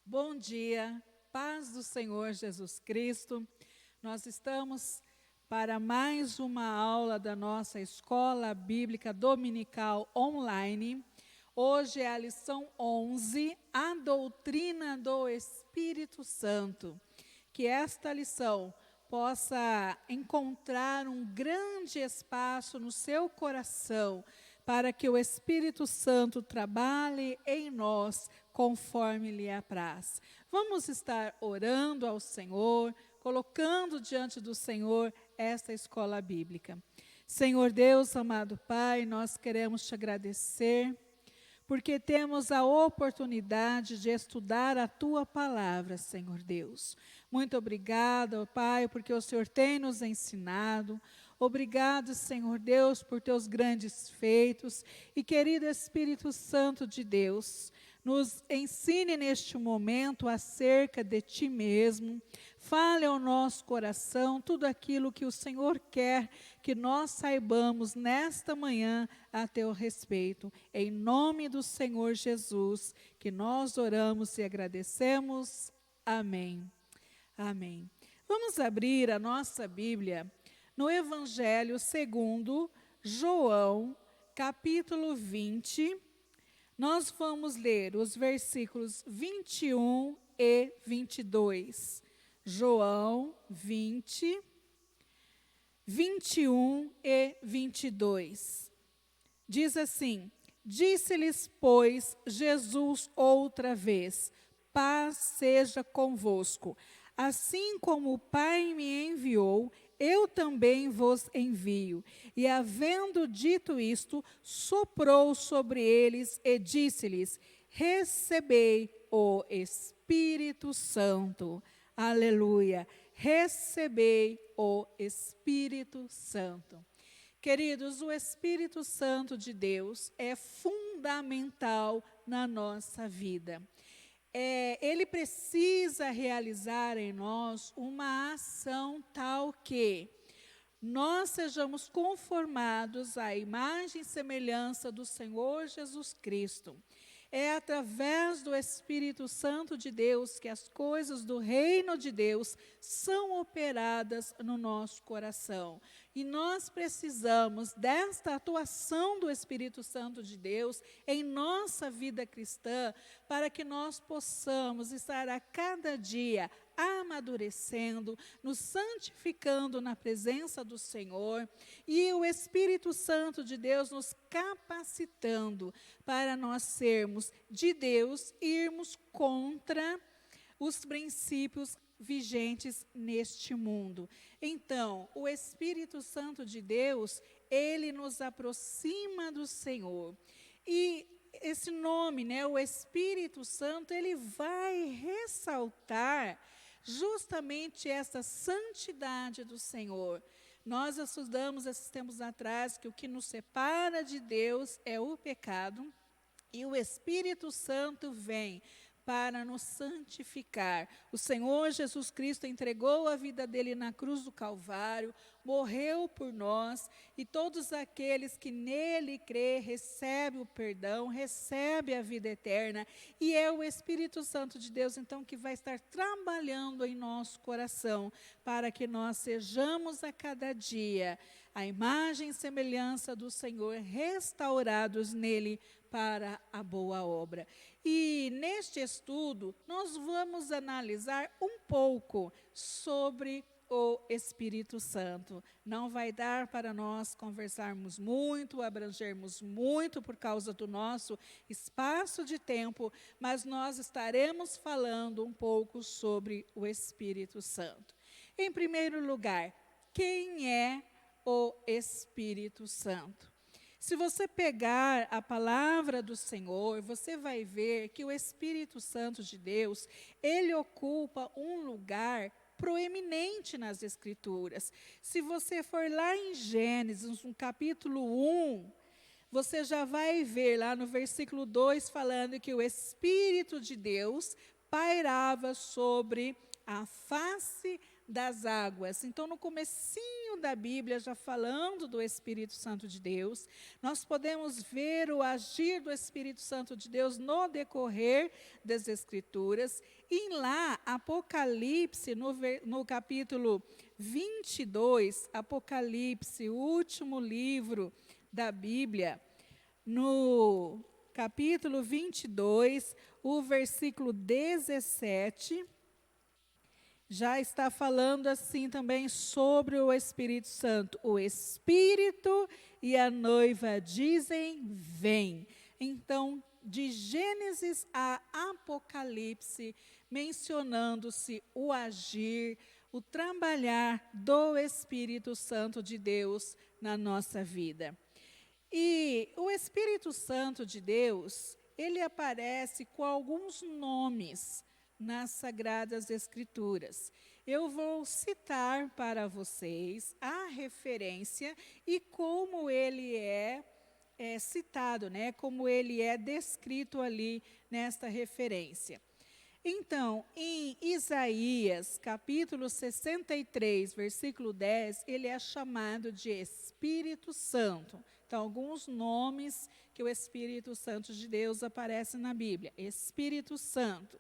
Bom dia, paz do Senhor Jesus Cristo. Nós estamos para mais uma aula da nossa Escola Bíblica Dominical Online. Hoje é a lição 11, a doutrina do Espírito Santo. Que esta lição possa encontrar um grande espaço no seu coração, para que o Espírito Santo trabalhe em nós conforme lhe apraz. Vamos estar orando ao Senhor, colocando diante do Senhor esta escola bíblica. Senhor Deus, amado Pai, nós queremos te agradecer, porque temos a oportunidade de estudar a Tua palavra, Senhor Deus. Muito obrigada, Pai, porque o Senhor tem nos ensinado. Obrigado, Senhor Deus, por Teus grandes feitos. E querido Espírito Santo de Deus, nos ensine neste momento acerca de Ti mesmo. Fale ao nosso coração tudo aquilo que o Senhor quer que nós saibamos nesta manhã a Teu respeito. Em nome do Senhor Jesus, que nós oramos e agradecemos. Amém. Amém. Vamos abrir a nossa Bíblia no Evangelho segundo João, capítulo 20. Nós vamos ler os versículos 21 e 22. João 20, 21 e 22. Diz assim: Disse-lhes, pois, Jesus outra vez: Paz seja convosco. Assim como o Pai me enviou, eu também vos envio. E havendo dito isto, soprou sobre eles e disse-lhes: Recebei o Espírito Santo. Aleluia. Recebei o Espírito Santo. Queridos, o Espírito Santo de Deus é fundamental na nossa vida. Ele precisa realizar em nós uma ação tal que nós sejamos conformados à imagem e semelhança do Senhor Jesus Cristo. É através do Espírito Santo de Deus que as coisas do reino de Deus são operadas no nosso coração. E nós precisamos desta atuação do Espírito Santo de Deus em nossa vida cristã, para que nós possamos estar a cada dia amadurecendo, nos santificando na presença do Senhor, e o Espírito Santo de Deus nos capacitando para nós sermos de Deus e irmos contra os princípios vigentes neste mundo. Então, o Espírito Santo de Deus, ele nos aproxima do Senhor. E esse nome, o Espírito Santo, ele vai ressaltar justamente essa santidade do Senhor. Nós estudamos esses tempos atrás que o que nos separa de Deus é o pecado, e o Espírito Santo vem para nos santificar. O Senhor Jesus Cristo entregou a vida dele na cruz do Calvário, morreu por nós, e todos aqueles que nele crê recebem o perdão, recebem a vida eterna, e é o Espírito Santo de Deus, então, que vai estar trabalhando em nosso coração, para que nós sejamos a cada dia a imagem e semelhança do Senhor, restaurados nele para a boa obra. E neste estudo, nós vamos analisar um pouco sobre o Espírito Santo. Não vai dar para nós conversarmos muito, abrangermos muito por causa do nosso espaço de tempo, mas nós estaremos falando um pouco sobre o Espírito Santo. Em primeiro lugar, quem é o Espírito Santo? Se você pegar a palavra do Senhor, você vai ver que o Espírito Santo de Deus, ele ocupa um lugar proeminente nas Escrituras. Se você for lá em Gênesis, no capítulo 1, você já vai ver lá no versículo 2, falando que o Espírito de Deus pairava sobre a face das águas. Então, no comecinho da Bíblia, já falando do Espírito Santo de Deus, nós podemos ver o agir do Espírito Santo de Deus no decorrer das Escrituras. E lá, Apocalipse, no capítulo 22, Apocalipse, o último livro da Bíblia, no capítulo 22, o versículo 17, já está falando assim também sobre o Espírito Santo. O Espírito e a noiva dizem, vem. Então, de Gênesis a Apocalipse, mencionando-se o agir, o trabalhar do Espírito Santo de Deus na nossa vida. E o Espírito Santo de Deus, ele aparece com alguns nomes nas Sagradas Escrituras. Eu vou citar para vocês a referência e como ele é citado, né? Como ele é descrito ali nesta referência. Então, em Isaías, capítulo 63, versículo 10, ele é chamado de Espírito Santo. Então, alguns nomes que o Espírito Santo de Deus aparece na Bíblia. Espírito Santo.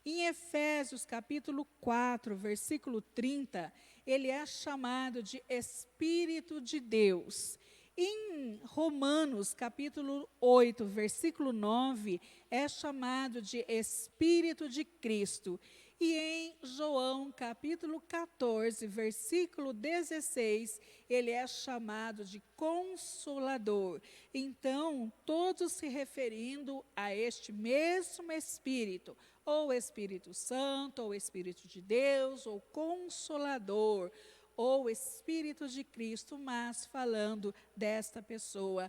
Em Efésios, capítulo 4, versículo 30, ele é chamado de Espírito de Deus. Em Romanos, capítulo 8, versículo 9, é chamado de Espírito de Cristo. E em João, capítulo 14, versículo 16, ele é chamado de Consolador. Então, todos se referindo a este mesmo Espírito, ou Espírito Santo, ou Espírito de Deus, ou Consolador, ou Espírito de Cristo, mas falando desta pessoa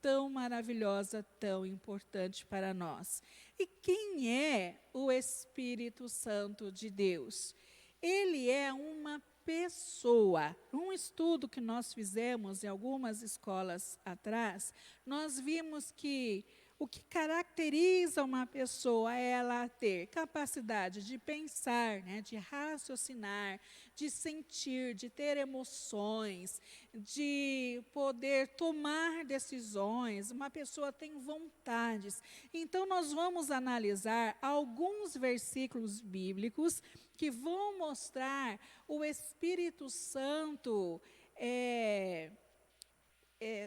tão maravilhosa, tão importante para nós. E quem é o Espírito Santo de Deus? Ele é uma pessoa. Um estudo que nós fizemos em algumas escolas atrás, nós vimos que o que caracteriza uma pessoa é ela ter capacidade de pensar, né, de raciocinar, de sentir, de ter emoções, de poder tomar decisões. Uma pessoa tem vontades. Então, nós vamos analisar alguns versículos bíblicos que vão mostrar o Espírito Santo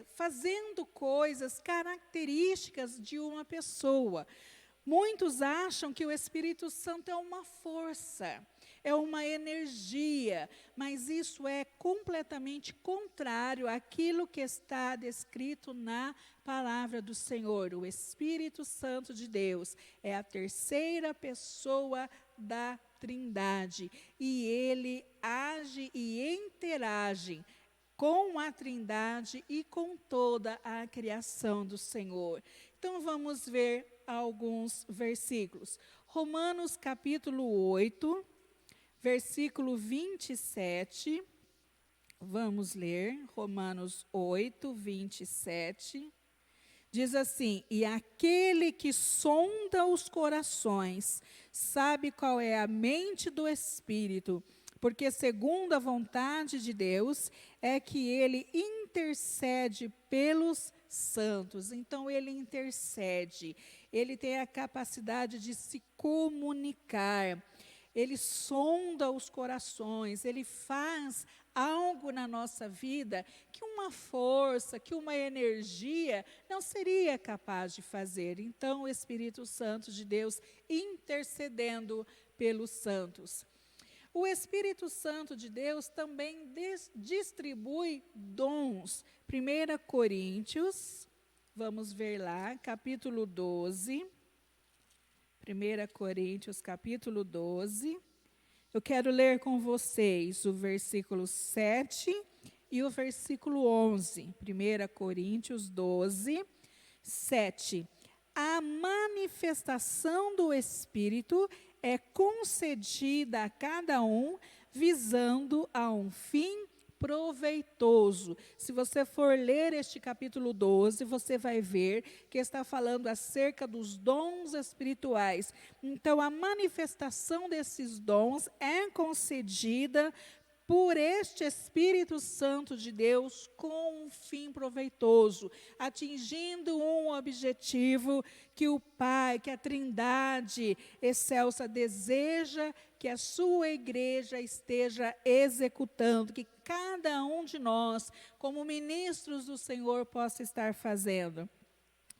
fazendo coisas características de uma pessoa. Muitos acham que o Espírito Santo é uma força, é uma energia, mas isso é completamente contrário àquilo que está descrito na palavra do Senhor. O Espírito Santo de Deus é a terceira pessoa da Trindade, e ele age e interage com a Trindade e com toda a criação do Senhor. Então, vamos ver alguns versículos. Romanos, capítulo 8, versículo 27. Vamos ler, Romanos 8, 27. Diz assim: e aquele que sonda os corações, sabe qual é a mente do Espírito, porque segundo a vontade de Deus, é que ele intercede pelos santos. Então, ele intercede, ele tem a capacidade de se comunicar, ele sonda os corações, ele faz algo na nossa vida que uma força, que uma energia não seria capaz de fazer. Então, o Espírito Santo de Deus intercedendo pelos santos. O Espírito Santo de Deus também distribui dons. 1 Coríntios, vamos ver lá, capítulo 12. 1 Coríntios, capítulo 12. Eu quero ler com vocês o versículo 7 e o versículo 11. 1 Coríntios 12, 7. A manifestação do Espírito é concedida a cada um, visando a um fim proveitoso. Se você for ler este capítulo 12, você vai ver que está falando acerca dos dons espirituais. Então, a manifestação desses dons é concedida por este Espírito Santo de Deus com um fim proveitoso, atingindo um objetivo que o Pai, que a Trindade excelsa deseja que a sua igreja esteja executando, que cada um de nós, como ministros do Senhor, possa estar fazendo.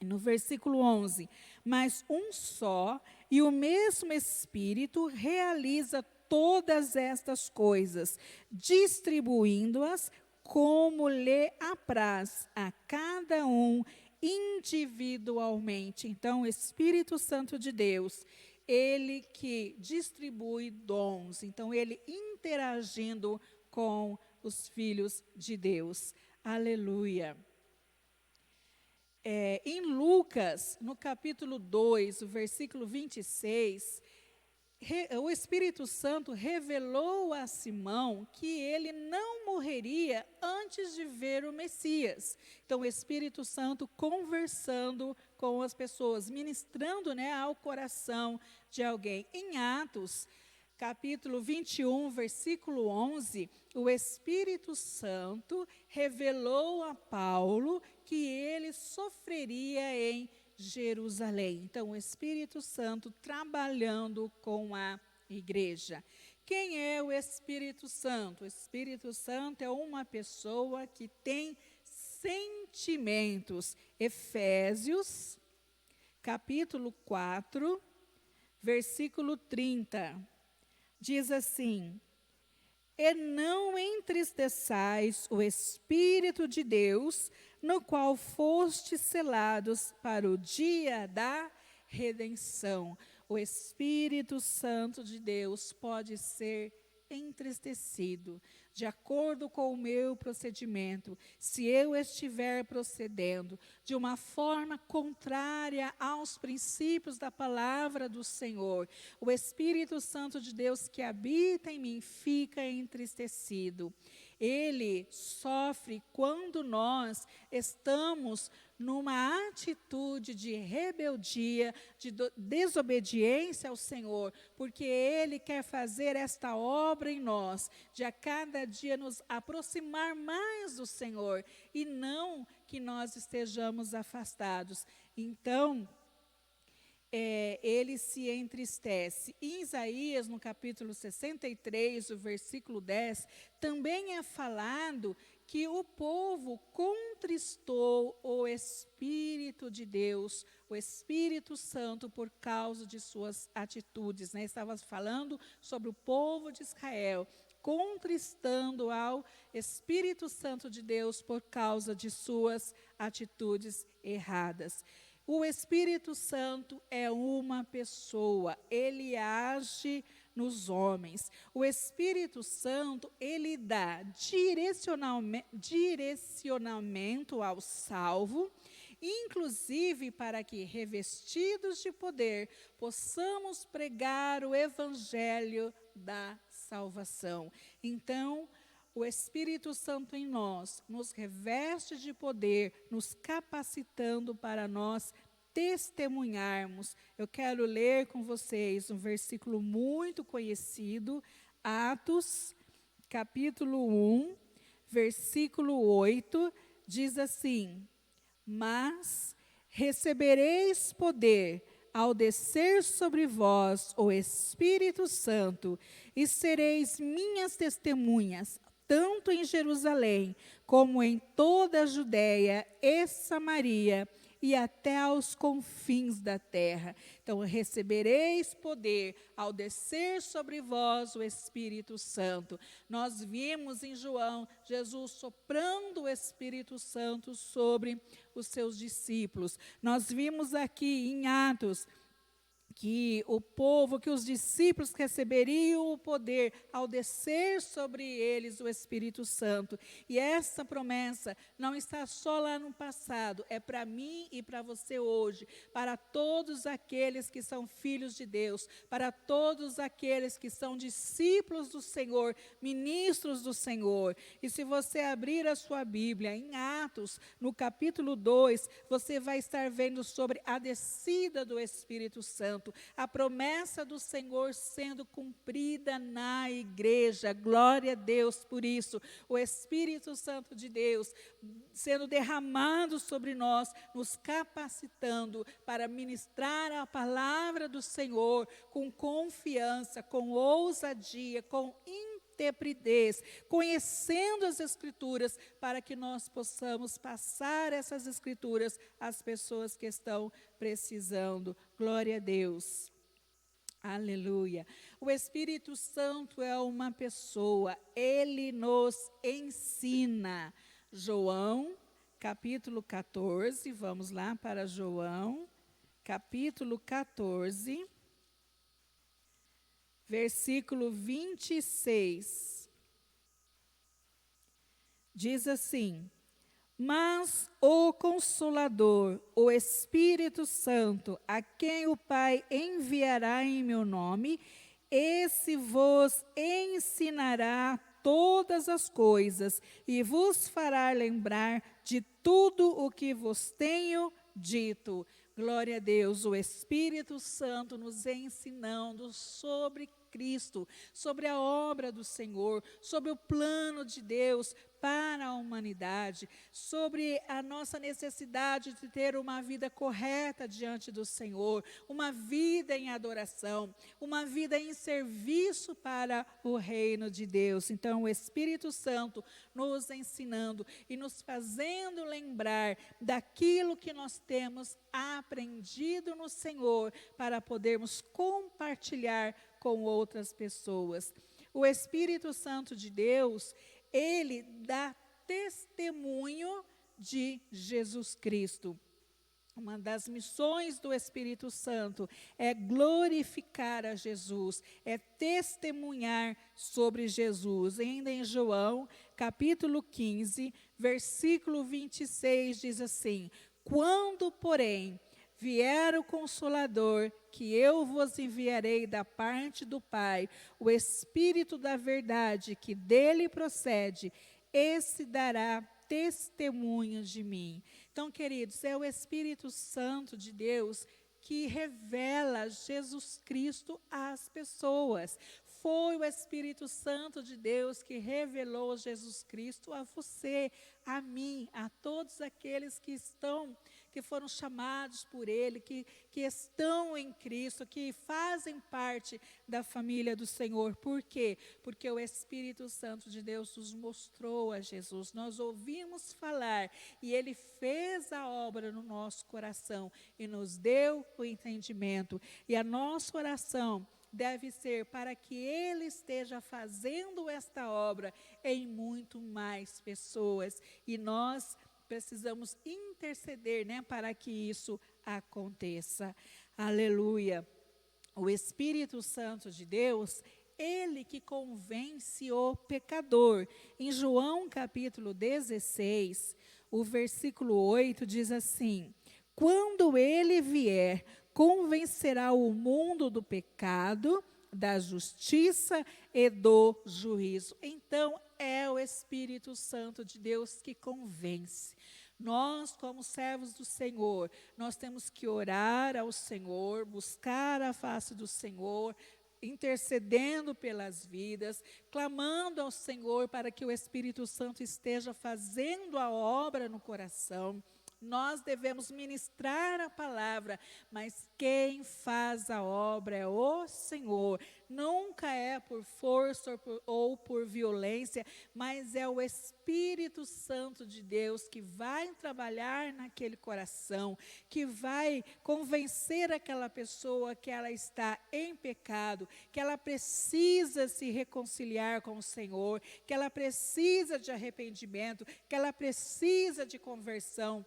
No versículo 11, mas um só e o mesmo Espírito realiza todas estas coisas, distribuindo-as como lhe apraz a cada um individualmente. Então, o Espírito Santo de Deus, ele que distribui dons, então ele interagindo com os filhos de Deus. Aleluia. Em Lucas, no capítulo 2, o versículo 26, o Espírito Santo revelou a Simão que ele não morreria antes de ver o Messias. Então, o Espírito Santo conversando com as pessoas, ministrando, ao coração de alguém. Em Atos, capítulo 21, versículo 11, o Espírito Santo revelou a Paulo que ele sofreria em Jerusalém. Então, o Espírito Santo trabalhando com a igreja. Quem é o Espírito Santo? O Espírito Santo é uma pessoa que tem sentimentos. Efésios, capítulo 4, versículo 30, diz assim: e não entristeçais o Espírito de Deus, no qual fostes selados para o dia da redenção. O Espírito Santo de Deus pode ser entristecido, de acordo com o meu procedimento, se eu estiver procedendo de uma forma contrária aos princípios da palavra do Senhor, o Espírito Santo de Deus que habita em mim fica entristecido. Ele sofre quando nós estamos numa atitude de rebeldia, de desobediência ao Senhor, porque Ele quer fazer esta obra em nós, de a cada dia nos aproximar mais do Senhor, e não que nós estejamos afastados. Então, ele se entristece. Em Isaías, no capítulo 63, o versículo 10, também é falado que o povo contristou o Espírito de Deus, o Espírito Santo, por causa de suas atitudes. Estava falando sobre o povo de Israel, contristando ao Espírito Santo de Deus por causa de suas atitudes erradas. O Espírito Santo é uma pessoa, ele age nos homens. O Espírito Santo, ele dá direcionamento ao salvo, inclusive para que, revestidos de poder, possamos pregar o evangelho da salvação. Então, o Espírito Santo em nós nos reveste de poder, nos capacitando para nós testemunharmos. Eu quero ler com vocês um versículo muito conhecido, Atos, capítulo 1, versículo 8, diz assim: mas recebereis poder ao descer sobre vós o Espírito Santo, e sereis minhas testemunhas, tanto em Jerusalém, como em toda a Judéia e Samaria, e até aos confins da terra. Então, recebereis poder ao descer sobre vós o Espírito Santo. Nós vimos em João, Jesus soprando o Espírito Santo sobre os seus discípulos. Nós vimos aqui em Atos, que o povo, que os discípulos receberiam o poder ao descer sobre eles o Espírito Santo. E essa promessa não está só lá no passado, é para mim e para você hoje, para todos aqueles que são filhos de Deus, para todos aqueles que são discípulos do Senhor, ministros do Senhor. E se você abrir a sua Bíblia em Atos, no capítulo 2, você vai estar vendo sobre a descida do Espírito Santo, a promessa do Senhor sendo cumprida na igreja. Glória a Deus por isso. O Espírito Santo de Deus sendo derramado sobre nós, nos capacitando para ministrar a palavra do Senhor com confiança, com ousadia, com intrepidez, conhecendo as Escrituras, para que nós possamos passar essas Escrituras às pessoas que estão precisando. Glória a Deus. Aleluia. O Espírito Santo é uma pessoa, ele nos ensina. João, capítulo 14, vamos lá para João, capítulo 14, versículo 26. Diz assim: mas o Consolador, o Espírito Santo, a quem o Pai enviará em meu nome, esse vos ensinará todas as coisas e vos fará lembrar de tudo o que vos tenho dito. Glória a Deus, o Espírito Santo nos ensinando sobre Cristo, sobre a obra do Senhor, sobre o plano de Deus para a humanidade, sobre a nossa necessidade de ter uma vida correta diante do Senhor, uma vida em adoração, uma vida em serviço para o reino de Deus. Então, o Espírito Santo nos ensinando e nos fazendo lembrar daquilo que nós temos aprendido no Senhor, para podermos compartilhar com outras pessoas. O Espírito Santo de Deus, ele dá testemunho de Jesus Cristo. Uma das missões do Espírito Santo é glorificar a Jesus, é testemunhar sobre Jesus. Ainda em João, capítulo 15, versículo 26, diz assim: quando, porém, vier o Consolador, que eu vos enviarei da parte do Pai, o Espírito da verdade, que dele procede, esse dará testemunho de mim. Então, queridos, é o Espírito Santo de Deus que revela Jesus Cristo às pessoas. Foi o Espírito Santo de Deus que revelou Jesus Cristo a você, a mim, a todos aqueles que foram chamados por Ele, que estão em Cristo, que fazem parte da família do Senhor. Por quê? Porque o Espírito Santo de Deus nos mostrou a Jesus. Nós ouvimos falar e Ele fez a obra no nosso coração e nos deu o entendimento. E a nossa oração deve ser para que Ele esteja fazendo esta obra em muito mais pessoas. E nós precisamos interceder, para que isso aconteça. Aleluia. O Espírito Santo de Deus, ele que convence o pecador. Em João capítulo 16, o versículo 8 diz assim: quando ele vier, convencerá o mundo do pecado, da justiça e do juízo. Então, é o Espírito Santo de Deus que convence. Nós, como servos do Senhor, nós temos que orar ao Senhor, buscar a face do Senhor, intercedendo pelas vidas, clamando ao Senhor para que o Espírito Santo esteja fazendo a obra no coração. Nós devemos ministrar a palavra, mas quem faz a obra é o Senhor. Nunca é por força ou por violência, mas é o Espírito Santo de Deus que vai trabalhar naquele coração, que vai convencer aquela pessoa que ela está em pecado, que ela precisa se reconciliar com o Senhor, que ela precisa de arrependimento, que ela precisa de conversão.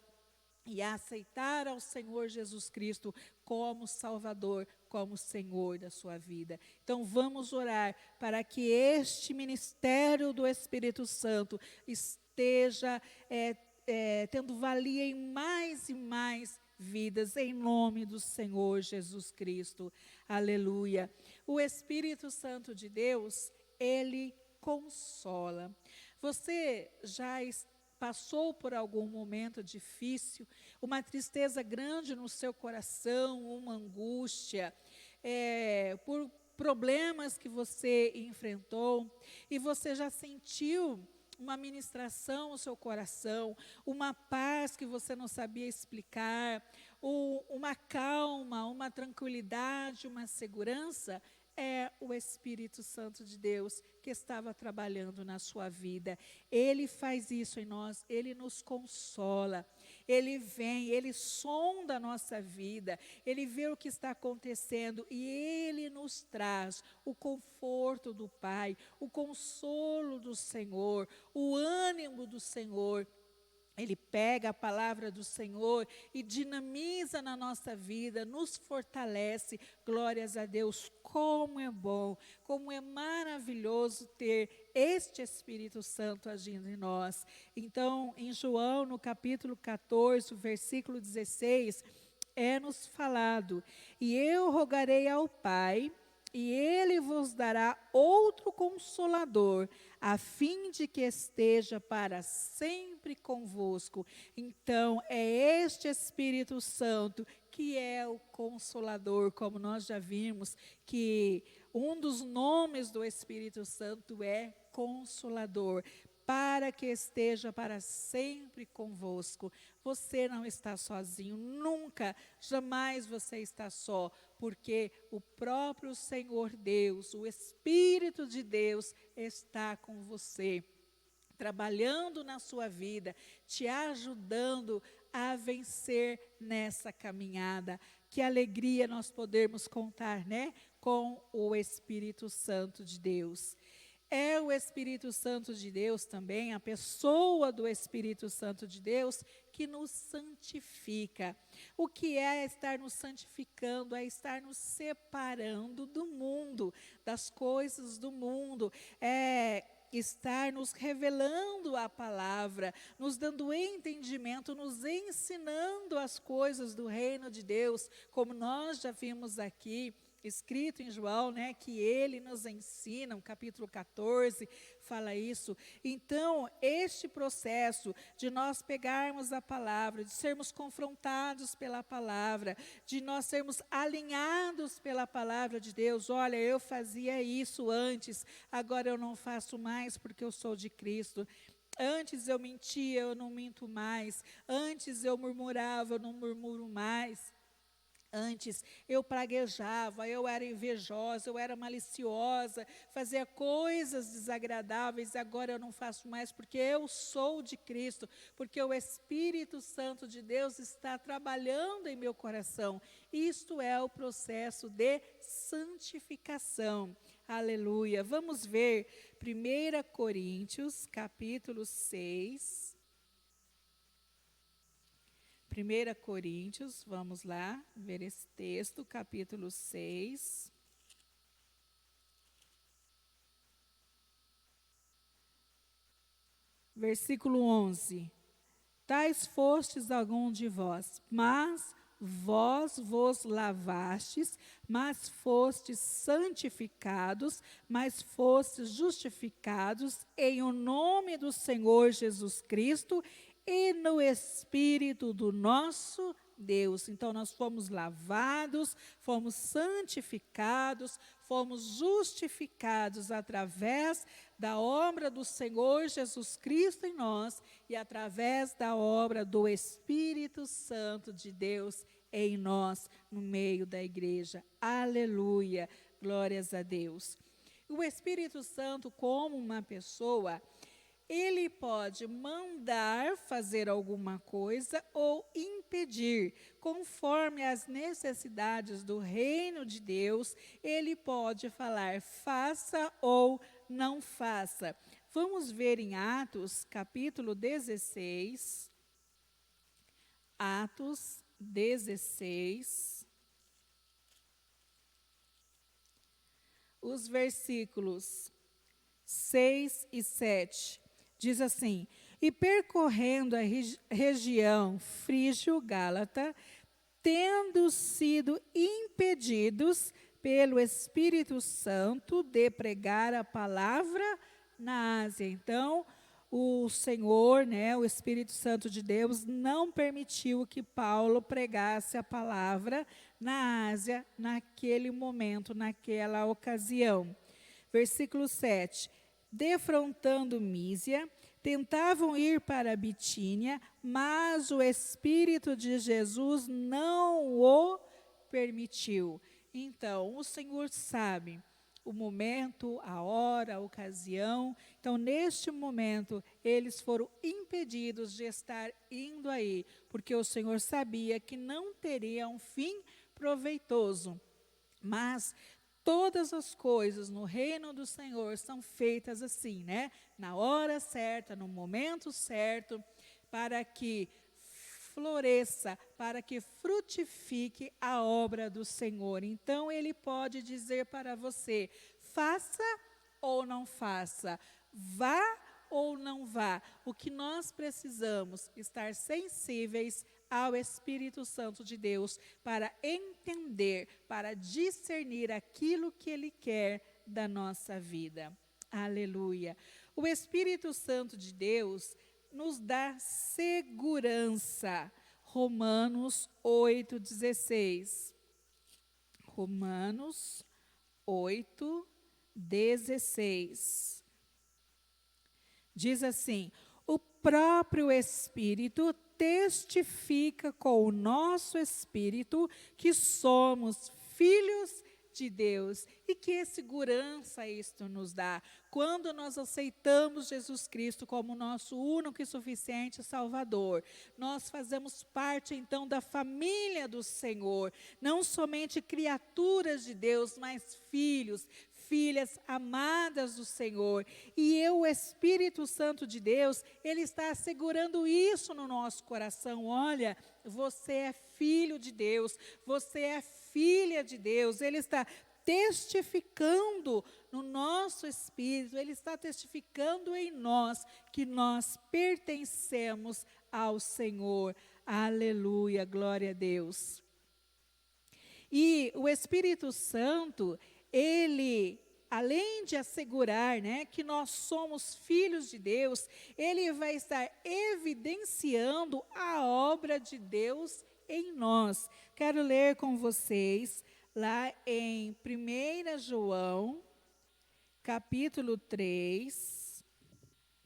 E aceitar ao Senhor Jesus Cristo como Salvador, como Senhor da sua vida. Então vamos orar para que este ministério do Espírito Santo esteja tendo valia em mais e mais vidas, em nome do Senhor Jesus Cristo. Aleluia. O Espírito Santo de Deus, ele consola. Você já passou por algum momento difícil, uma tristeza grande no seu coração, uma angústia, por problemas que você enfrentou, e você já sentiu uma ministração ao seu coração, uma paz que você não sabia explicar, uma calma, uma tranquilidade, uma segurança? É o Espírito Santo de Deus que estava trabalhando na sua vida. Ele faz isso em nós, ele nos consola, ele vem, ele sonda a nossa vida, ele vê o que está acontecendo e ele nos traz o conforto do Pai, o consolo do Senhor, o ânimo do Senhor. Ele pega a palavra do Senhor e dinamiza na nossa vida, nos fortalece. Glórias a Deus, como é bom, como é maravilhoso ter este Espírito Santo agindo em nós. Então, em João, no capítulo 14, versículo 16, é-nos falado: e eu rogarei ao Pai, e ele vos dará outro Consolador, a fim de que esteja para sempre convosco. Então, é este Espírito Santo que é o Consolador, como nós já vimos, que um dos nomes do Espírito Santo é Consolador, para que esteja para sempre convosco. Você não está sozinho, nunca, jamais você está só, porque o próprio Senhor Deus, o Espírito de Deus está com você, trabalhando na sua vida, te ajudando a vencer nessa caminhada. Que alegria nós podermos contar, né, com o Espírito Santo de Deus. É o Espírito Santo de Deus também, a pessoa do Espírito Santo de Deus, que nos santifica. O que é estar nos santificando? É estar nos separando do mundo, das coisas do mundo. É estar nos revelando a palavra, nos dando entendimento, nos ensinando as coisas do reino de Deus, como nós já vimos aqui, escrito em João, né, que ele nos ensina, no capítulo 14, fala isso. Então, este processo de nós pegarmos a palavra, de sermos confrontados pela palavra, de nós sermos alinhados pela palavra de Deus. Olha, eu fazia isso antes, agora eu não faço mais porque eu sou de Cristo. Antes eu mentia, eu não minto mais. Antes eu murmurava, eu não murmuro mais. Antes eu praguejava, eu era invejosa, eu era maliciosa, fazia coisas desagradáveis, agora eu não faço mais porque eu sou de Cristo, porque o Espírito Santo de Deus está trabalhando em meu coração. Isto é o processo de santificação. Aleluia. Vamos ver 1 Coríntios, capítulo 6. 1 Coríntios, vamos lá, ver esse texto, capítulo 6. Versículo 11. Tais fostes algum de vós, mas vós vos lavastes, mas fostes santificados, mas fostes justificados em o nome do Senhor Jesus Cristo e no Espírito do nosso Deus. Então, nós fomos lavados, fomos santificados, fomos justificados através da obra do Senhor Jesus Cristo em nós e através da obra do Espírito Santo de Deus em nós, no meio da igreja. Aleluia, glórias a Deus. O Espírito Santo, como uma pessoa, ele pode mandar fazer alguma coisa ou impedir, conforme as necessidades do reino de Deus. Ele pode falar faça ou não faça. Vamos ver em Atos, capítulo 16. Atos 16. os versículos 6 e 7. Diz assim: e percorrendo a região frígio-gálata, tendo sido impedidos pelo Espírito Santo de pregar a palavra na Ásia. Então, o Senhor, o Espírito Santo de Deus, não permitiu que Paulo pregasse a palavra na Ásia naquele momento, naquela ocasião. Versículo 7. Defrontando Mísia, tentavam ir para Bitínia, mas o Espírito de Jesus não o permitiu. Então, o Senhor sabe o momento, a hora, a ocasião. Então, neste momento, eles foram impedidos de estar indo aí, porque o Senhor sabia que não teria um fim proveitoso. Mas todas as coisas no reino do Senhor são feitas assim, na hora certa, no momento certo, para que floresça, para que frutifique a obra do Senhor. Então, Ele pode dizer para você: faça ou não faça, vá ou não vá. O que nós precisamos estar sensíveis ao Espírito Santo de Deus para entender, para discernir aquilo que Ele quer da nossa vida. Aleluia. O Espírito Santo de Deus nos dá segurança. Romanos 8:16. Romanos 8:16. Diz assim: o próprio Espírito testifica com o nosso espírito que somos filhos de Deus. E que segurança isto nos dá? Quando nós aceitamos Jesus Cristo como nosso único e suficiente Salvador, nós fazemos parte então da família do Senhor, não somente criaturas de Deus, mas filhos, filhas amadas do Senhor. E o Espírito Santo de Deus, Ele está assegurando isso no nosso coração. Olha, você é filho de Deus, você é filha de Deus. Ele está testificando no nosso espírito, Ele está testificando em nós que nós pertencemos ao Senhor. Aleluia, glória a Deus. E o Espírito Santo, Ele, além de assegurar, que nós somos filhos de Deus, Ele vai estar evidenciando a obra de Deus em nós. Quero ler com vocês lá em 1 João, capítulo 3,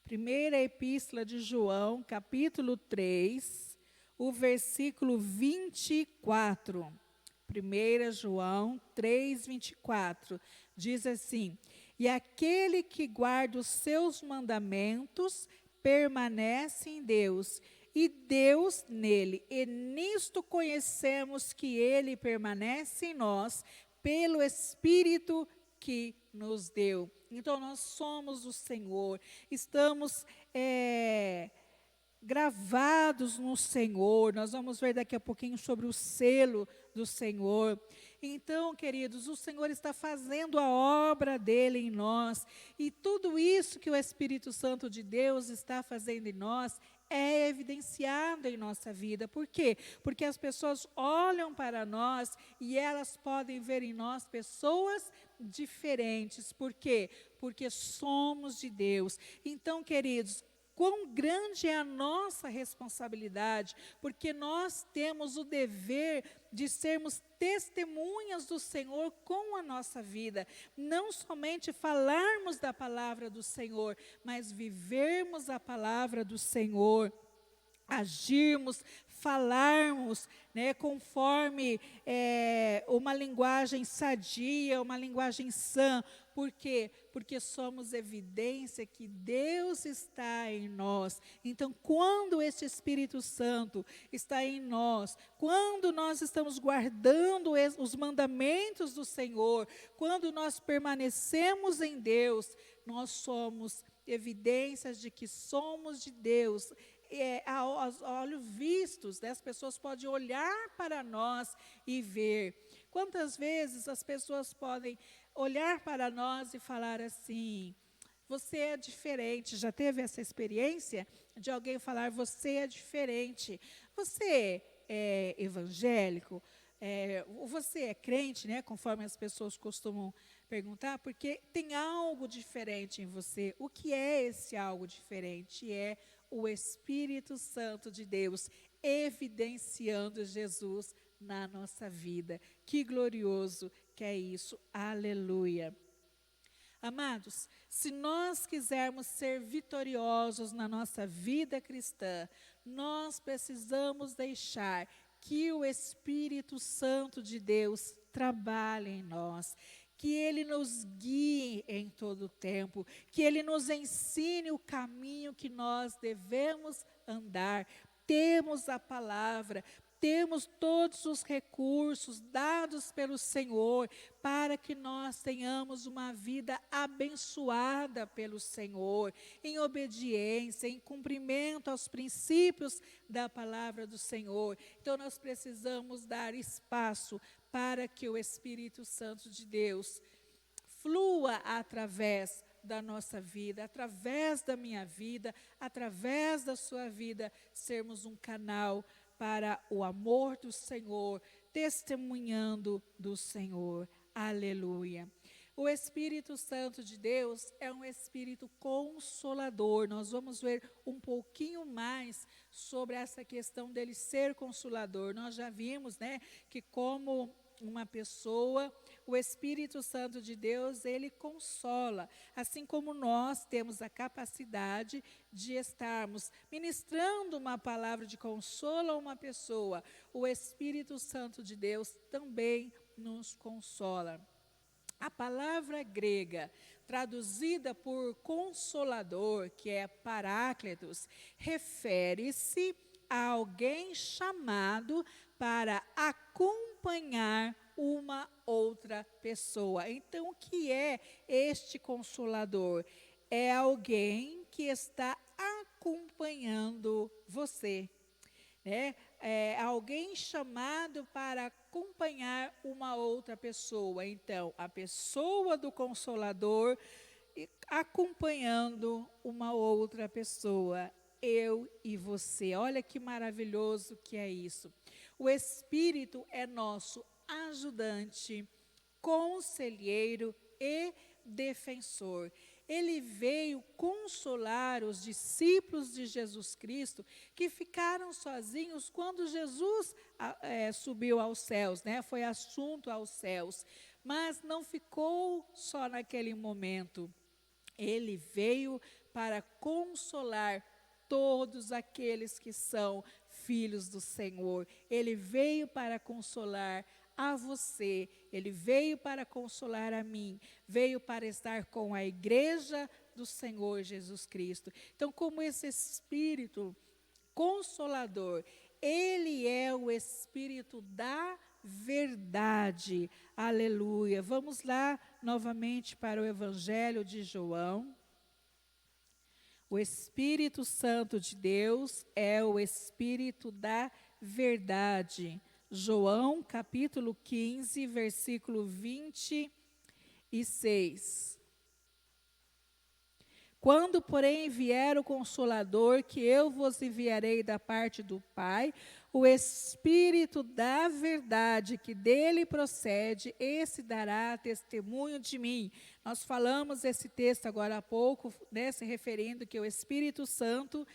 primeira epístola de João, capítulo 3, o versículo 24. 1 João 3, 24, diz assim: e aquele que guarda os seus mandamentos permanece em Deus, e Deus nele. E nisto conhecemos que Ele permanece em nós, pelo Espírito que nos deu. Então, nós somos do Senhor, estamos gravados no Senhor. Nós vamos ver daqui a pouquinho sobre o selo do Senhor. Então, queridos, o Senhor está fazendo a obra dele em nós, e tudo isso que o Espírito Santo de Deus está fazendo em nós é evidenciado em nossa vida. Por quê? Porque as pessoas olham para nós e elas podem ver em nós pessoas diferentes. Por quê? Porque somos de Deus. Então, queridos, quão grande é a nossa responsabilidade, porque nós temos o dever de sermos testemunhas do Senhor com a nossa vida. Não somente falarmos da palavra do Senhor, mas vivermos a palavra do Senhor. Agirmos, falarmos, conforme uma linguagem sadia, uma linguagem sã. Por quê? Porque somos evidência que Deus está em nós. Então, quando este Espírito Santo está em nós, quando nós estamos guardando os mandamentos do Senhor, quando nós permanecemos em Deus, nós somos evidências de que somos de Deus. Aos olhos vistos, as pessoas podem olhar para nós e ver. Quantas vezes as pessoas podem olhar para nós e falar assim: você é diferente. Já teve essa experiência de alguém falar: você é diferente? Você é evangélico? Você é crente, né? Conforme as pessoas costumam perguntar, porque tem algo diferente em você. O que é esse algo diferente? É o Espírito Santo de Deus evidenciando Jesus na nossa vida. Que glorioso que é isso. Aleluia. Amados, se nós quisermos ser vitoriosos na nossa vida cristã, nós precisamos deixar que o Espírito Santo de Deus trabalhe em nós, que Ele nos guie em todo o tempo, que Ele nos ensine o caminho que nós devemos andar. Temos a palavra, temos todos os recursos dados pelo Senhor para que nós tenhamos uma vida abençoada pelo Senhor, em obediência, em cumprimento aos princípios da palavra do Senhor. Então nós precisamos dar espaço para que o Espírito Santo de Deus flua através da nossa vida, através da minha vida, através da sua vida, sermos um canal para o amor do Senhor, testemunhando do Senhor. Aleluia. O Espírito Santo de Deus é um Espírito consolador. Nós vamos ver um pouquinho mais sobre essa questão dele ser consolador. Nós já vimos, né, que como uma pessoa, o Espírito Santo de Deus, ele consola, assim como nós temos a capacidade de estarmos ministrando uma palavra de consolo a uma pessoa, o Espírito Santo de Deus também nos consola. A palavra grega, traduzida por consolador, que é paráclitos, refere-se a alguém chamado para acompanhar uma outra pessoa. Então, o que é este consolador? É alguém que está acompanhando você, né? É alguém chamado para acompanhar uma outra pessoa. Então, a pessoa do Consolador acompanhando uma outra pessoa, eu e você. Olha que maravilhoso que é isso. O Espírito é nosso ajudante, conselheiro e defensor. Ele veio consolar os discípulos de Jesus Cristo que ficaram sozinhos quando Jesus subiu aos céus, né? Foi assunto aos céus. Mas não ficou só naquele momento. Ele veio para consolar todos aqueles que são filhos do Senhor. Ele veio para consolar a você, ele veio para consolar a mim, veio para estar com a igreja do Senhor Jesus Cristo. Então, como esse Espírito Consolador, ele é o Espírito da verdade. Aleluia. Vamos lá novamente para o Evangelho de João. O Espírito Santo de Deus é o Espírito da verdade. João, capítulo 15, versículo 26. Quando, porém, vier o Consolador, que eu vos enviarei da parte do Pai, o Espírito da verdade que dele procede, esse dará testemunho de mim. Nós falamos esse texto agora há pouco, né, se referindo que o Espírito Santo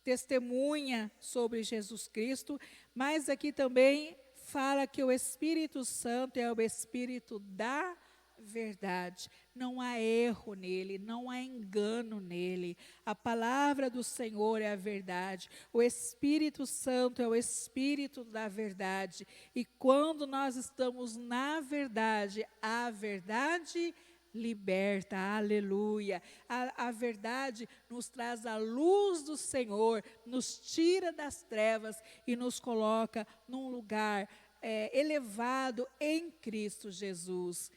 testemunha sobre Jesus Cristo, mas aqui também fala que o Espírito Santo é o Espírito da verdade. Não há erro nele, não há engano nele. A palavra do Senhor é a verdade. O Espírito Santo é o Espírito da verdade. E quando nós estamos na verdade, a verdade liberta, aleluia. A verdade nos traz a luz do Senhor, nos tira das trevas e nos coloca num lugar elevado em Cristo Jesus.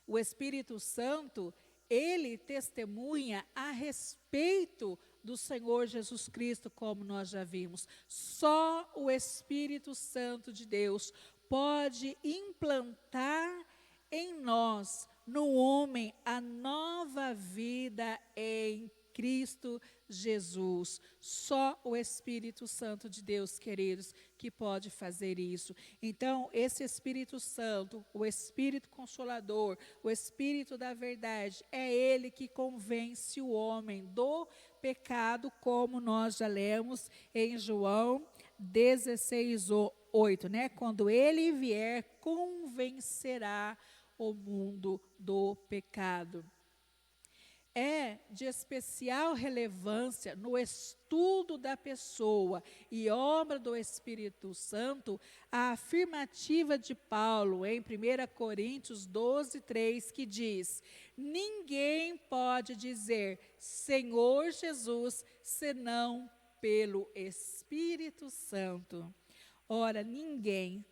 O Espírito Santo, ele testemunha a respeito do Senhor Jesus Cristo, como nós já vimos. Só o Espírito Santo de Deus pode implantar em nós, no homem, a nova vida em Cristo Jesus. Só o Espírito Santo de Deus, queridos, que pode fazer isso. Então, esse Espírito Santo, o Espírito Consolador, o Espírito da verdade, é ele que convence o homem do pecado, como nós já lemos em João 16:8, né? Quando ele vier, convencerá o mundo do pecado. É de especial relevância no estudo da pessoa e obra do Espírito Santo a afirmativa de Paulo em 1 Coríntios 12:3, que diz: ninguém pode dizer Senhor Jesus senão pelo Espírito Santo. Ora, ninguém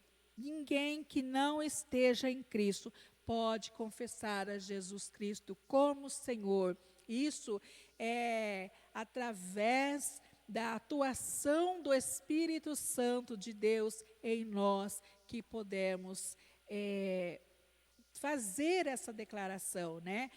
que não esteja em Cristo pode confessar a Jesus Cristo como Senhor. Isso é através da atuação do Espírito Santo de Deus em nós que podemos fazer essa declaração, né?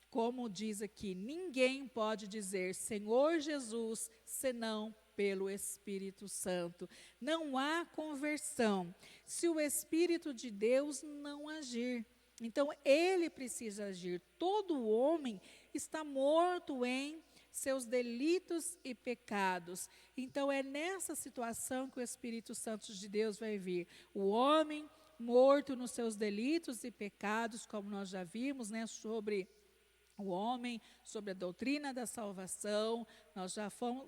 Como diz aqui, ninguém pode dizer Senhor Jesus senão pelo Espírito Santo. Não há conversão se o Espírito de Deus não agir. Então, ele precisa agir. Todo homem está morto em seus delitos e pecados. Então, é nessa situação que o Espírito Santo de Deus vai vir. O homem morto nos seus delitos e pecados, como nós já vimos, né, sobre o homem, sobre a doutrina da salvação. Nós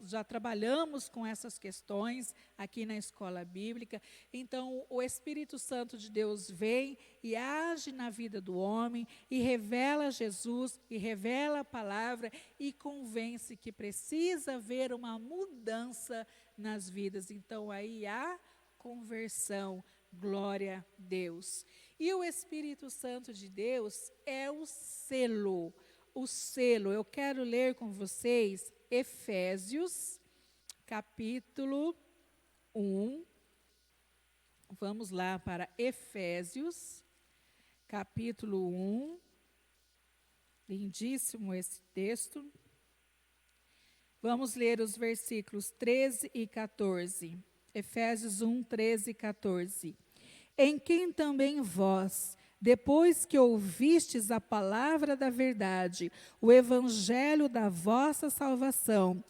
já trabalhamos com essas questões aqui na escola bíblica. Então, o Espírito Santo de Deus vem e age na vida do homem, e revela Jesus, e revela a palavra, e convence que precisa haver uma mudança nas vidas. Então, aí há conversão. Glória a Deus. E o Espírito Santo de Deus é o selo. O selo, eu quero ler com vocês Efésios, capítulo 1. Vamos lá para Efésios, capítulo 1. Lindíssimo esse texto. Vamos ler os versículos 13 e 14. Efésios 1, 13 e 14. Em quem também vós, depois que ouvistes a palavra da verdade, o evangelho da vossa salvação,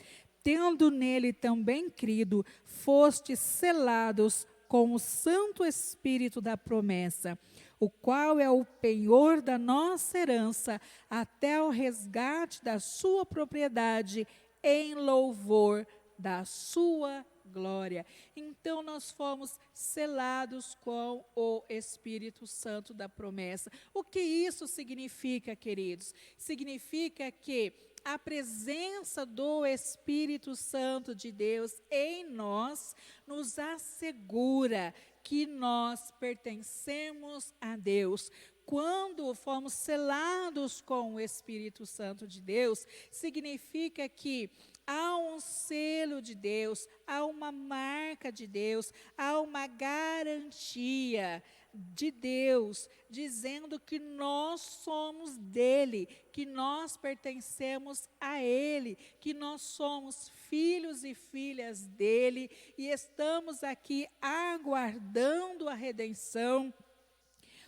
tendo nele também crido, fostes selados com o Santo Espírito da promessa, o qual é o penhor da nossa herança, até o resgate da sua propriedade, em louvor da sua glória. Então, nós fomos selados com o Espírito Santo da promessa. O que isso significa, queridos? Significa que a presença do Espírito Santo de Deus em nós nos assegura que nós pertencemos a Deus. Quando fomos selados com o Espírito Santo de Deus, significa que há um selo de Deus, há uma marca de Deus, há uma garantia de Deus, dizendo que nós somos dele, que nós pertencemos a ele, que nós somos filhos e filhas dele, e estamos aqui aguardando a redenção.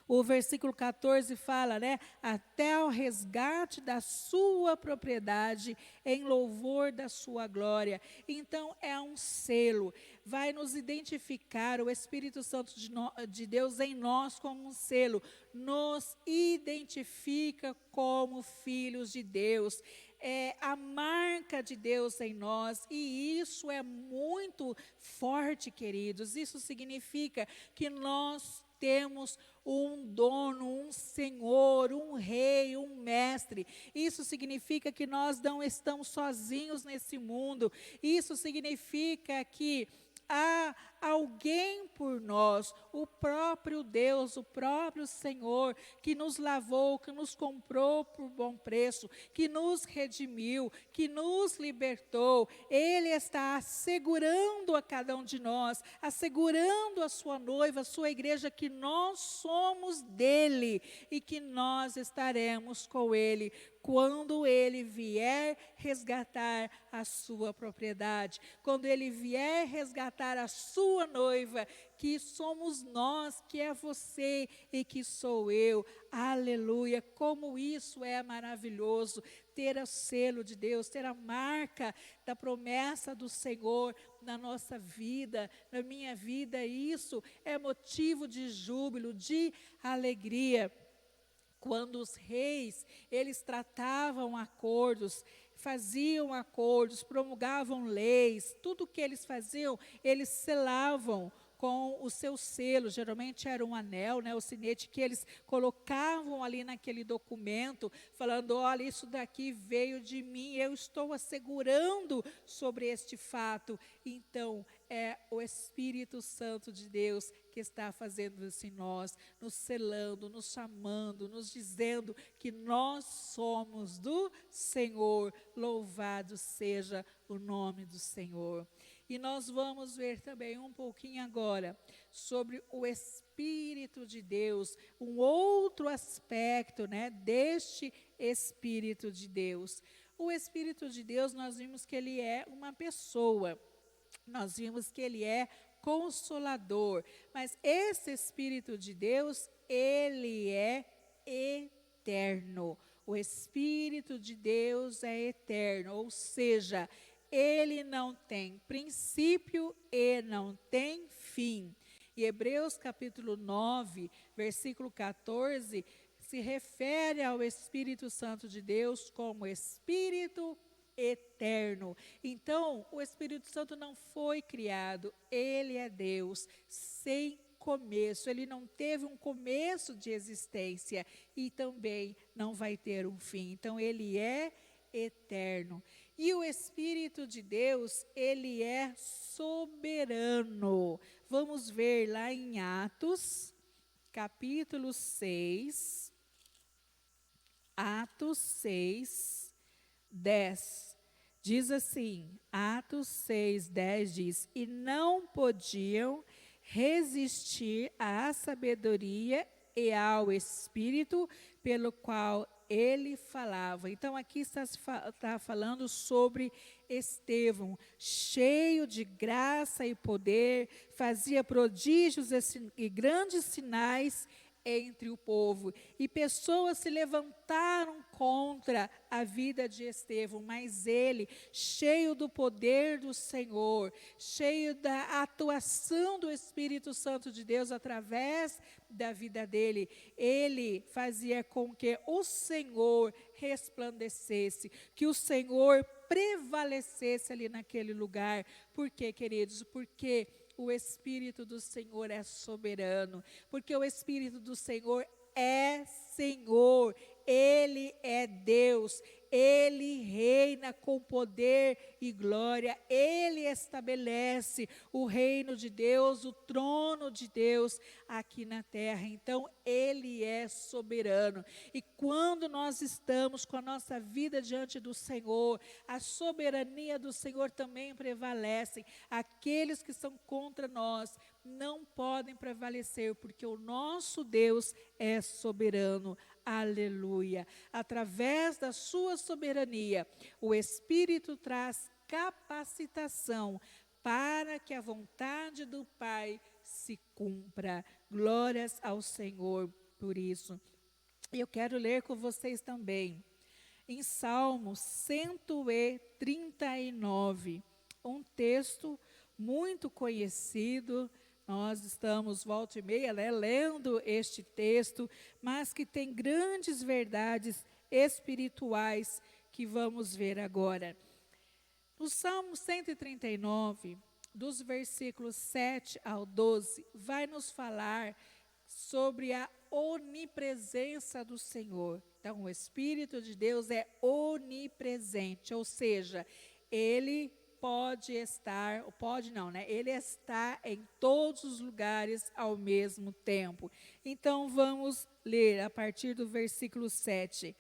O versículo 14 fala, né? Até o resgate da sua propriedade, em louvor da sua glória. Então, é um selo. Vai nos identificar, o Espírito Santo de Deus em nós como um selo. Nos identifica como filhos de Deus. É a marca de Deus em nós, e isso é muito forte, queridos. Isso significa que nós temos um dono, um senhor, um rei, um mestre. Isso significa que nós não estamos sozinhos nesse mundo. Isso significa que há alguém por nós, o próprio Deus, o próprio Senhor, que nos lavou, que nos comprou por bom preço, que nos redimiu, que nos libertou. Ele está assegurando a cada um de nós, assegurando a sua noiva, a sua igreja, que nós somos dele e que nós estaremos com ele quando ele vier resgatar a sua propriedade, quando ele vier resgatar a sua noiva, que somos nós, que é você e que sou eu. Aleluia! Como isso é maravilhoso, ter o selo de Deus, ter a marca da promessa do Senhor na nossa vida, na minha vida. Isso é motivo de júbilo, de alegria. Quando os reis, eles tratavam acordos, faziam acordos, promulgavam leis, tudo que eles faziam, eles selavam com o seu selo. Geralmente era um anel, o sinete que eles colocavam ali naquele documento, falando: olha, isso daqui veio de mim, eu estou assegurando sobre este fato. Então, é o Espírito Santo de Deus que está fazendo isso em nós, nos selando, nos chamando, nos dizendo que nós somos do Senhor. Louvado seja o nome do Senhor. E nós vamos ver também um pouquinho agora sobre o Espírito de Deus, um outro aspecto, deste Espírito de Deus. O Espírito de Deus, nós vimos que ele é uma pessoa, nós vimos que ele é consolador, mas esse Espírito de Deus, ele é eterno. O Espírito de Deus é eterno, ou seja, ele não tem princípio e não tem fim. E Hebreus capítulo 9, versículo 14, se refere ao Espírito Santo de Deus como Espírito eterno. Então, o Espírito Santo não foi criado, ele é Deus, sem começo. Ele não teve um começo de existência e também não vai ter um fim. Então, ele é eterno. E o Espírito de Deus, ele é soberano. Vamos ver lá em Atos, capítulo 6. Atos 6, 10. Diz assim, Atos 6, 10 diz: e não podiam resistir à sabedoria e ao Espírito pelo qual ele falava. Então, aqui está falando sobre Estevão, cheio de graça e poder, fazia prodígios e grandes sinais entre o povo. E pessoas se levantaram contra a vida de Estevão, mas ele, cheio do poder do Senhor, cheio da atuação do Espírito Santo de Deus através da vida dele, ele fazia com que o Senhor resplandecesse, que o Senhor prevalecesse ali naquele lugar. Por quê, queridos? Porque o Espírito do Senhor é soberano, porque o Espírito do Senhor é Senhor, ele é Deus, ele reina com poder e glória, ele estabelece o reino de Deus, o trono de Deus aqui na terra. Então, ele é soberano. E quando nós estamos com a nossa vida diante do Senhor, a soberania do Senhor também prevalece. Aqueles que são contra nós não podem prevalecer, porque o nosso Deus é soberano. Aleluia. Através da sua soberania, o Espírito traz capacitação para que a vontade do Pai se cumpra. Glórias ao Senhor por isso. Eu quero ler com vocês também, em Salmo 139, um texto muito conhecido. Nós estamos, volta e meia, lendo este texto, mas que tem grandes verdades espirituais que vamos ver agora. No Salmo 139, dos versículos 7 ao 12, vai nos falar sobre a onipresença do Senhor. Então, o Espírito de Deus é onipresente, ou seja, ele pode estar, pode não, né? Ele está em todos os lugares ao mesmo tempo. Então, vamos ler a partir do versículo 7.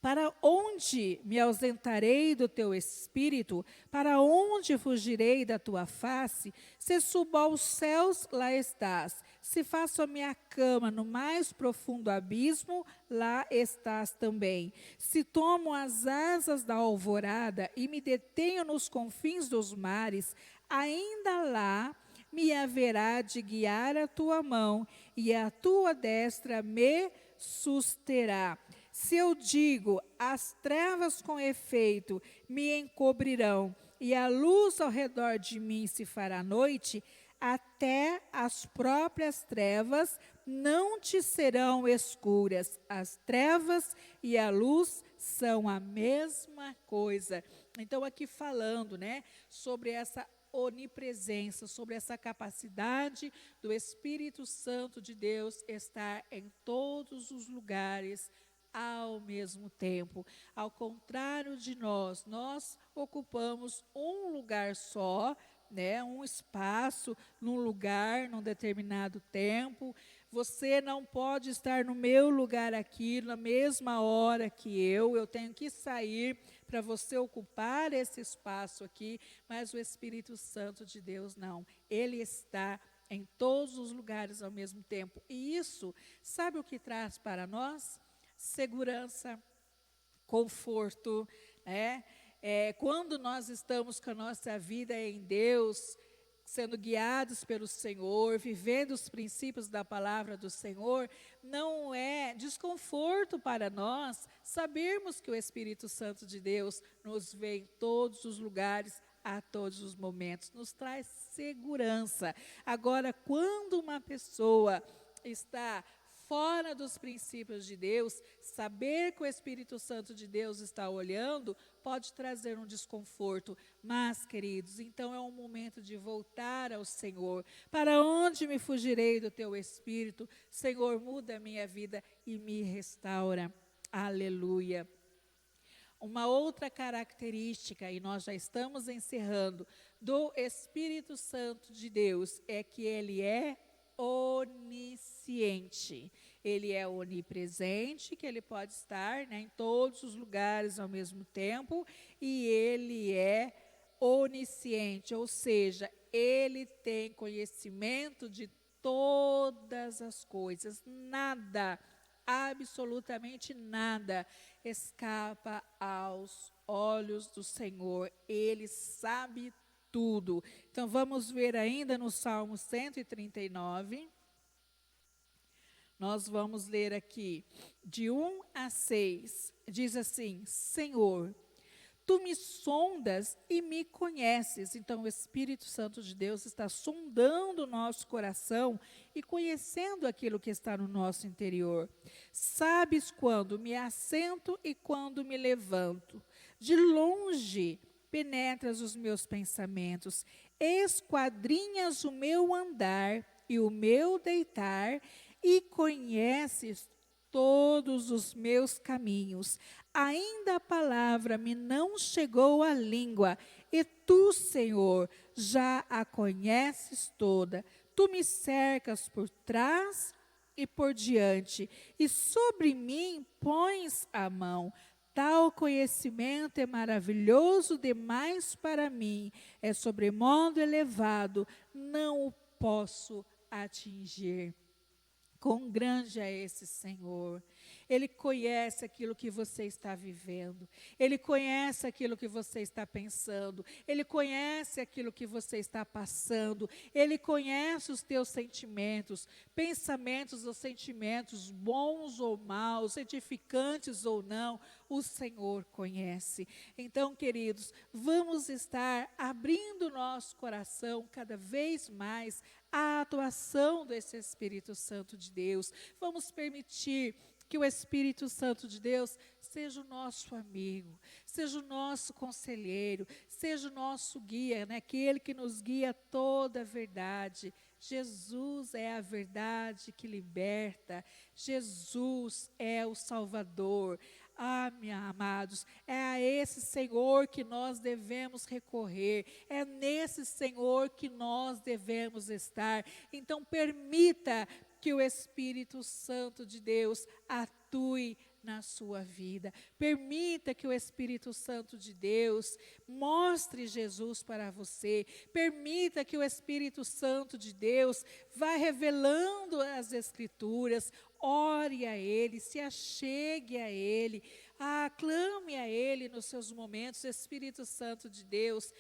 Para onde me ausentarei do teu espírito? Para onde fugirei da tua face? Se subo aos céus, lá estás. Se faço a minha cama no mais profundo abismo, lá estás também. Se tomo as asas da alvorada e me detenho nos confins dos mares, ainda lá me haverá de guiar a tua mão, e a tua destra me susterá. Se eu digo, as trevas com efeito me encobrirão, e a luz ao redor de mim se fará noite, até as próprias trevas não te serão escuras. As trevas e a luz são a mesma coisa. Então, aqui falando, né, sobre essa onipresença, sobre essa capacidade do Espírito Santo de Deus estar em todos os lugares ao mesmo tempo. Ao contrário de nós ocupamos um lugar só, né, um espaço, num lugar, num determinado tempo. Você não pode estar no meu lugar aqui, na mesma hora que eu tenho que sair para você ocupar esse espaço aqui, mas o Espírito Santo de Deus não. Ele está em todos os lugares ao mesmo tempo. E isso, sabe o que traz para nós? Segurança, conforto, né? Quando nós estamos com a nossa vida em Deus, sendo guiados pelo Senhor, vivendo os princípios da palavra do Senhor, não é desconforto para nós sabermos que o Espírito Santo de Deus nos vê em todos os lugares, a todos os momentos, nos traz segurança. Agora, quando uma pessoa está fora dos princípios de Deus, saber que o Espírito Santo de Deus está olhando, pode trazer um desconforto. Mas, queridos, então é um momento de voltar ao Senhor. Para onde me fugirei do teu Espírito? Senhor, muda a minha vida e me restaura. Aleluia. Uma outra característica, e nós já estamos encerrando, do Espírito Santo de Deus, é que ele é onisciente. Ele é onipresente, que ele pode estar, né, em todos os lugares ao mesmo tempo, e ele é onisciente, ou seja, ele tem conhecimento de todas as coisas. Nada, absolutamente nada, escapa aos olhos do Senhor. Ele sabe tudo. Então, vamos ver ainda no Salmo 139. Nós vamos ler aqui, de 1 a 6. Diz assim: Senhor, tu me sondas e me conheces. Então, o Espírito Santo de Deus está sondando o nosso coração e conhecendo aquilo que está no nosso interior. Sabes quando me assento e quando me levanto. De longe penetras os meus pensamentos, esquadrinhas o meu andar e o meu deitar, e conheces todos os meus caminhos. Ainda a palavra me não chegou à língua, e tu, Senhor, já a conheces toda. Tu me cercas por trás e por diante, e sobre mim pões a mão. Tal conhecimento é maravilhoso demais para mim, é sobremodo elevado, não o posso atingir. Quão grande é esse Senhor. Ele conhece aquilo que você está vivendo. Ele conhece aquilo que você está pensando. Ele conhece aquilo que você está passando. Ele conhece os teus sentimentos, pensamentos ou sentimentos, bons ou maus, edificantes ou não. O Senhor conhece. Então, queridos, vamos estar abrindo nosso coração cada vez mais à atuação desse Espírito Santo de Deus. Vamos permitir que o Espírito Santo de Deus seja o nosso amigo, seja o nosso conselheiro, seja o nosso guia, né? Aquele que nos guia toda a verdade. Jesus é a verdade que liberta. Jesus é o Salvador. Ah, meus amados, é a esse Senhor que nós devemos recorrer, é nesse Senhor que nós devemos estar. Então, permita que o Espírito Santo de Deus atue na sua vida. Permita que o Espírito Santo de Deus mostre Jesus para você. Permita que o Espírito Santo de Deus vá revelando as Escrituras. Ore a Ele, se achegue a Ele, clame a Ele nos seus momentos. Espírito Santo de Deus,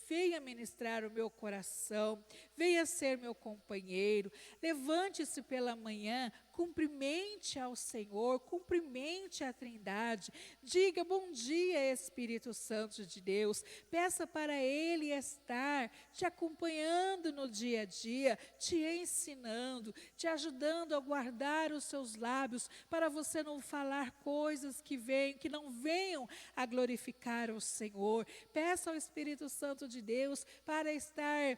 venha ministrar o meu coração, venha ser meu companheiro. Levante-se pela manhã, cumprimente ao Senhor, cumprimente a Trindade. Diga bom dia, Espírito Santo de Deus. Peça para Ele estar te acompanhando no dia a dia, te ensinando, te ajudando a guardar os seus lábios, para você não falar coisas que não venham a glorificar o Senhor. Peça ao Espírito Santo de Deus para estar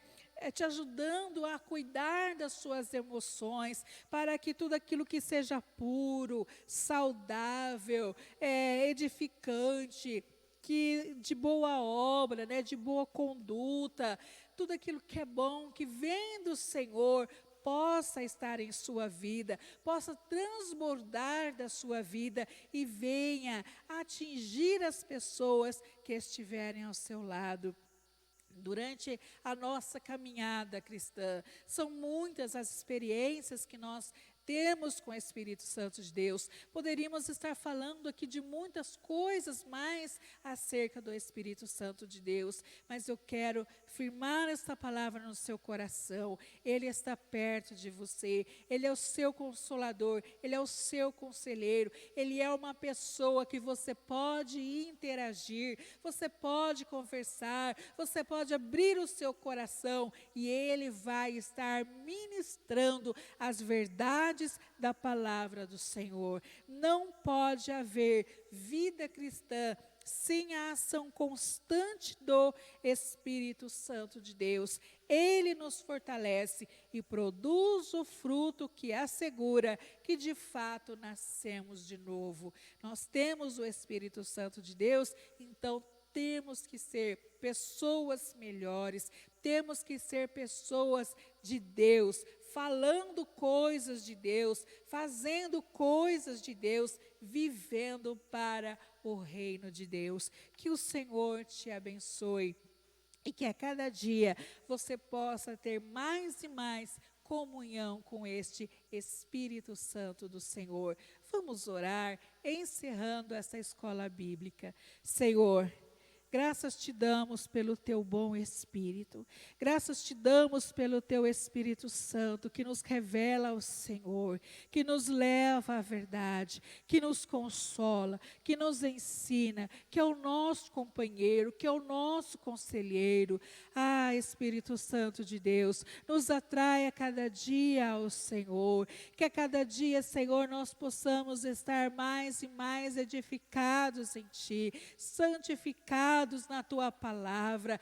te ajudando a cuidar das suas emoções, para que tudo aquilo que seja puro, saudável, edificante, que de boa obra, né, de boa conduta, tudo aquilo que é bom, que vem do Senhor, possa estar em sua vida, possa transbordar da sua vida e venha atingir as pessoas que estiverem ao seu lado. Durante a nossa caminhada cristã, são muitas as experiências que nós temos com o Espírito Santo de Deus. Poderíamos estar falando aqui de muitas coisas mais acerca do Espírito Santo de Deus, mas eu quero firmar esta palavra no seu coração. Ele está perto de você, Ele é o seu consolador, Ele é o seu conselheiro, Ele é uma pessoa que você pode interagir, você pode conversar, você pode abrir o seu coração e Ele vai estar ministrando as verdades da palavra do Senhor. Não pode haver vida cristã sem a ação constante do Espírito Santo de Deus. Ele nos fortalece e produz o fruto que assegura que de fato nascemos de novo. Nós temos o Espírito Santo de Deus, então temos que ser pessoas melhores, temos que ser pessoas de Deus, falando coisas de Deus, fazendo coisas de Deus, vivendo para o reino de Deus. Que o Senhor te abençoe e que a cada dia você possa ter mais e mais comunhão com este Espírito Santo do Senhor. Vamos orar, encerrando essa escola bíblica. Senhor, graças te damos pelo teu bom Espírito. Graças te damos pelo teu Espírito Santo, que nos revela o Senhor, que nos leva à verdade, que nos consola, que nos ensina, que é o nosso companheiro, que é o nosso conselheiro. Espírito Santo de Deus, nos atrai a cada dia ao Senhor, que a cada dia, Senhor, nós possamos estar mais e mais edificados em Ti, santificados na Tua palavra.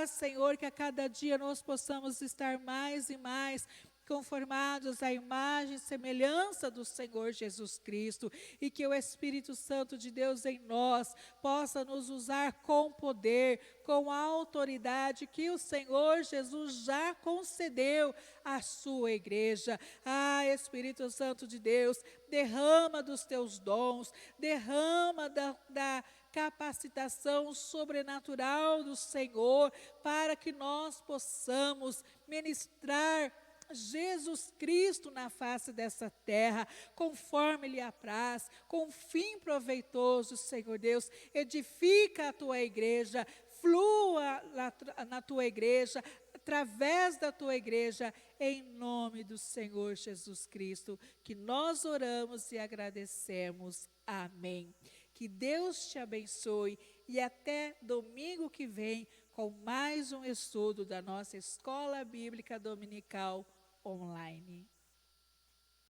Senhor, que a cada dia nós possamos estar mais e mais conformados à imagem e semelhança do Senhor Jesus Cristo, e que o Espírito Santo de Deus em nós possa nos usar com poder, com a autoridade que o Senhor Jesus já concedeu à sua igreja. Espírito Santo de Deus, derrama dos teus dons, derrama da capacitação sobrenatural do Senhor, para que nós possamos ministrar Jesus Cristo na face dessa terra, conforme lhe apraz, com fim proveitoso, Senhor Deus. Edifica a tua igreja, flua na tua igreja, através da tua igreja, em nome do Senhor Jesus Cristo, que nós oramos e agradecemos. Amém. Que Deus te abençoe e até domingo que vem com mais um estudo da nossa Escola Bíblica Dominical online.